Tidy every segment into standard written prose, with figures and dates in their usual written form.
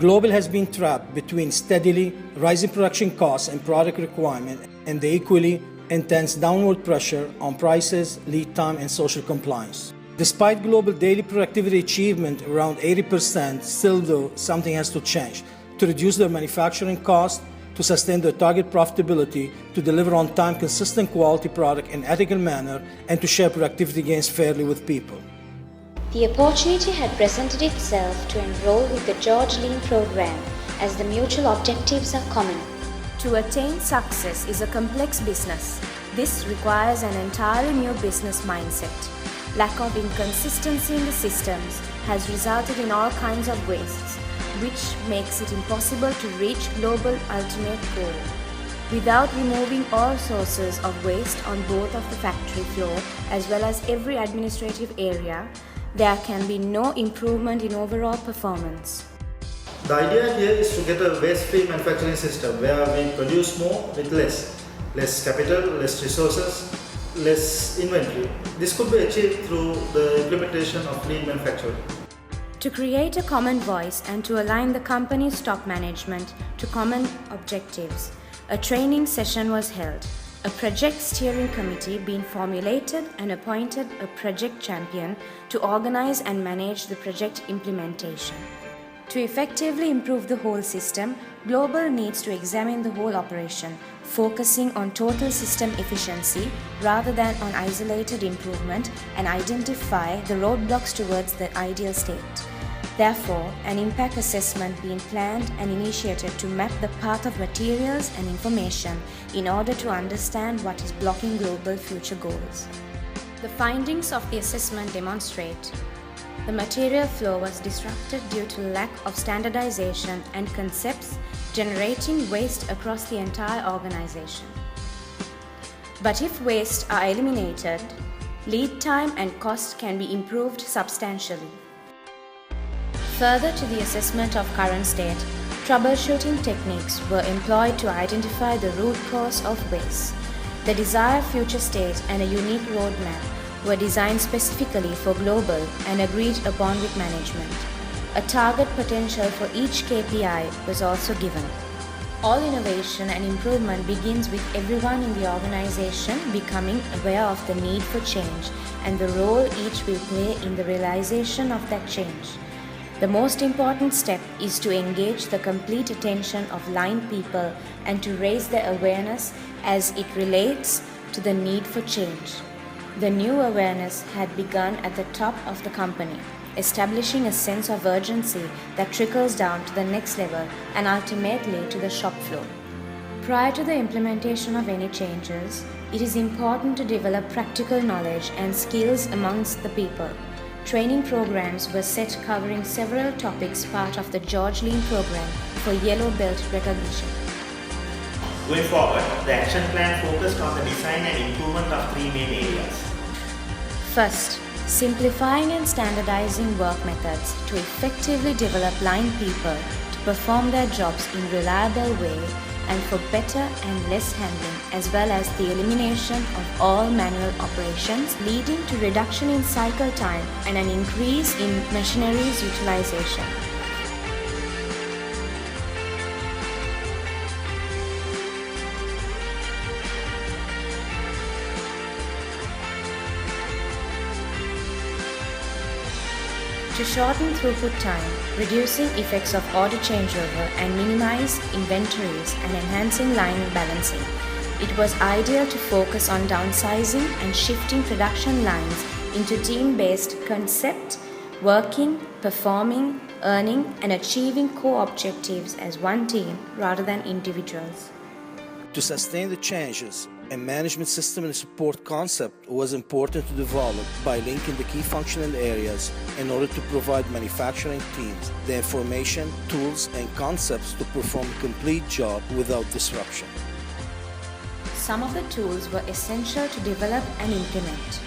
Global has been trapped between steadily rising production costs and product requirement and the equally intense downward pressure on prices, lead time, and social compliance. Despite global daily productivity achievement around 80%, still though, something has to change to reduce their manufacturing costs, to sustain their target profitability, to deliver on time consistent quality product in ethical manner, and to share productivity gains fairly with people. The opportunity had presented itself to enroll with the George Lean program as the mutual objectives are common. To attain success is a complex business. This requires an entirely new business mindset. Lack of inconsistency in the systems has resulted in all kinds of wastes, which makes it impossible to reach global ultimate goal. Without removing all sources of waste on both of the factory floor as well as every administrative area, there can be no improvement in overall performance. The idea here is to get a waste-free manufacturing system where we produce more with less capital, less resources, less inventory. This could be achieved through the implementation of lean manufacturing. To create a common voice and to align the company's top management to common objectives, a training session was held. A project steering committee being formulated and appointed a project champion to organize and manage the project implementation. To effectively improve the whole system, Global needs to examine the whole operation, focusing on total system efficiency rather than on isolated improvement, and identify the roadblocks towards the ideal state. Therefore, an impact assessment being planned and initiated to map the path of materials and information in order to understand what is blocking global future goals. The findings of the assessment demonstrate the material flow was disrupted due to lack of standardization and concepts, generating waste across the entire organization. But if waste are eliminated, lead time and cost can be improved substantially. Further to the assessment of current state, troubleshooting techniques were employed to identify the root cause of waste. The desired future state and a unique roadmap were designed specifically for Global and agreed upon with management. A target potential for each KPI was also given. All innovation and improvement begins with everyone in the organization becoming aware of the need for change and the role each will play in the realization of that change. The most important step is to engage the complete attention of line people and to raise their awareness as it relates to the need for change. The new awareness had begun at the top of the company, establishing a sense of urgency that trickles down to the next level and ultimately to the shop floor. Prior to the implementation of any changes, it is important to develop practical knowledge and skills amongst the people. Training programs were set covering several topics part of the George Lean program for Yellow Belt recognition. Going forward, the action plan focused on the design and improvement of three main areas. First, simplifying and standardizing work methods to effectively develop line people to perform their jobs in a reliable way and for better and less handling, as well as the elimination of all manual operations, leading to reduction in cycle time and an increase in machinery's utilization. To shorten throughput time, reducing effects of order changeover and minimize inventories and enhancing line balancing, it was ideal to focus on downsizing and shifting production lines into team-based concept, working, performing, earning, and achieving core objectives as one team rather than individuals. To sustain the changes, a management system and support concept was important to develop by linking the key functional areas in order to provide manufacturing teams the information, tools, and concepts to perform a complete job without disruption. Some of the tools were essential to develop and implement.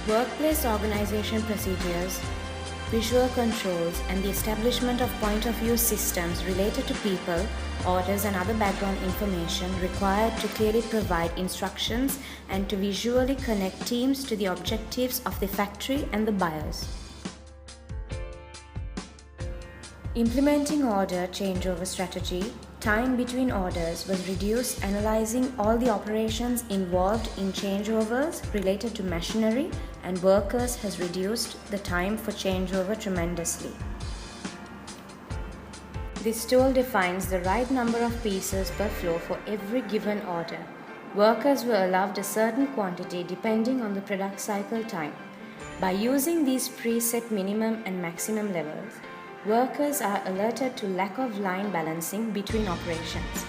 Workplace organization procedures, visual controls, and the establishment of point-of-view systems related to people, orders, and other background information required to clearly provide instructions and to visually connect teams to the objectives of the factory and the buyers. Implementing order changeover strategy, time between orders was reduced. Analyzing all the operations involved in changeovers related to machinery and workers has reduced the time for changeover tremendously. This tool defines the right number of pieces per flow for every given order. Workers were allowed a certain quantity depending on the product cycle time. By using these preset minimum and maximum levels, workers are alerted to lack of line balancing between operations.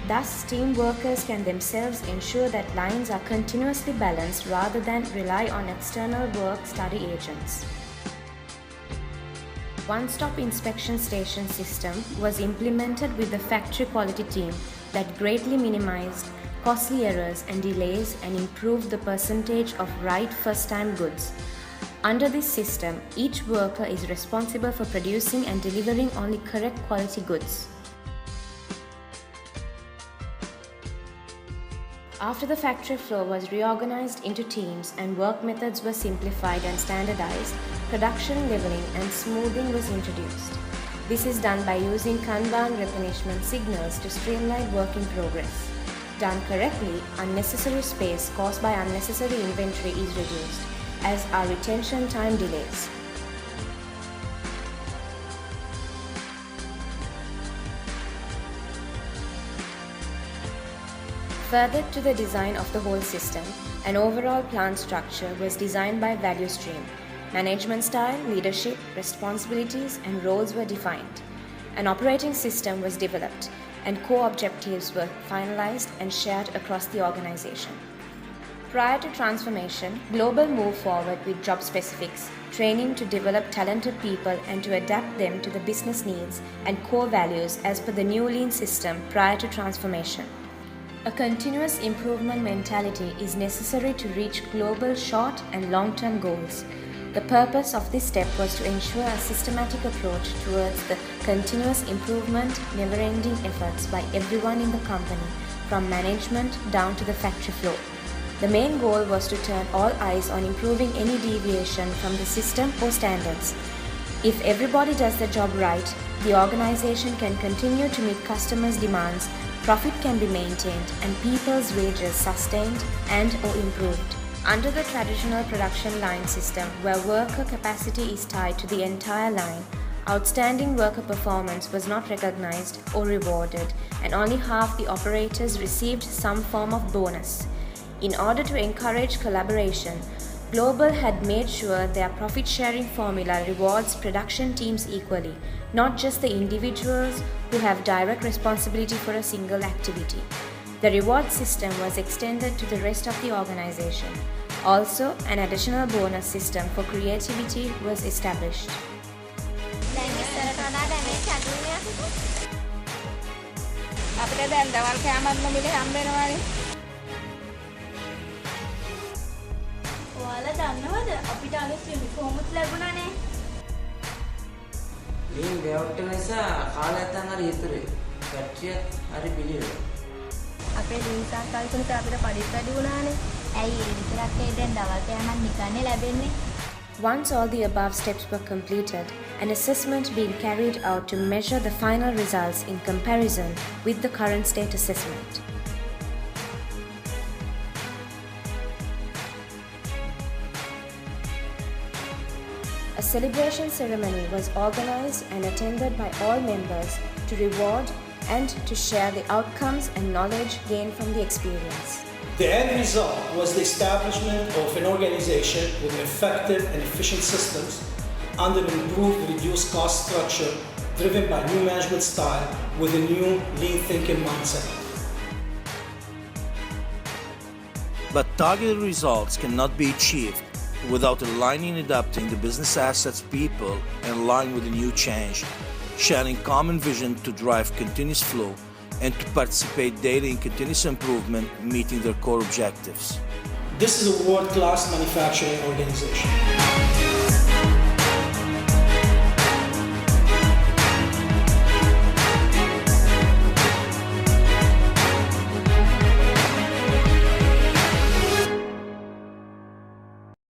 Thus, team workers can themselves ensure that lines are continuously balanced rather than rely on external work study agents. One-stop inspection station system was implemented with the factory quality team that greatly minimized costly errors and delays and improved the percentage of right first-time goods. Under this system, each worker is responsible for producing and delivering only correct quality goods. After the factory floor was reorganized into teams and work methods were simplified and standardized, production leveling and smoothing was introduced. This is done by using Kanban replenishment signals to streamline work in progress. Done correctly, unnecessary space caused by unnecessary inventory is reduced, as are retention time delays. Further to the design of the whole system, an overall plant structure was designed by value stream. Management style, leadership, responsibilities, and roles were defined. An operating system was developed, and core objectives were finalized and shared across the organization. Prior to transformation, Global moved forward with job specifics, training to develop talented people and to adapt them to the business needs and core values as per the new lean system prior to transformation. A continuous improvement mentality is necessary to reach global short and long-term goals. The purpose of this step was to ensure a systematic approach towards the continuous improvement, never-ending efforts by everyone in the company, from management down to the factory floor. The main goal was to turn all eyes on improving any deviation from the system or standards. If everybody does the job right, the organization can continue to meet customers' demands, profit can be maintained, and people's wages sustained and or improved. Under the traditional production line system, where worker capacity is tied to the entire line, outstanding worker performance was not recognized or rewarded, and only half the operators received some form of bonus. In order to encourage collaboration, Global had made sure their profit-sharing formula rewards production teams equally, not just the individuals who have direct responsibility for a single activity. The reward system was extended to the rest of the organization. Also, an additional bonus system for creativity was established. ඔයාලා දන්නවද අපිට අලුත් යුනිෆෝම්ස් ලැබුණානේ. මේ development නිසා කාලයන් හරි ඉතුරුයි. කට්ටියත් හරි පිළිවෙල. අපේ දිනසක් කල්පනට අපිට පරිත් වැඩි වුණානේ. ඇයි ඒ විතරක් දැන් දවල් කෑමක් නිකන්නේ ලැබෙන්නේ? Once all the above steps were completed, an assessment being carried out to measure the final results in comparison with the current state assessment. A celebration ceremony was organized and attended by all members to reward and to share the outcomes and knowledge gained from the experience. The end result was the establishment of an organization with effective and efficient systems under an improved reduced cost structure driven by new management style with a new lean thinking mindset. But targeted results cannot be achieved without aligning and adapting the business assets, people, and align with the new change, sharing common vision to drive continuous flow and to participate daily in continuous improvement, meeting their core objectives. This is a world-class manufacturing organization.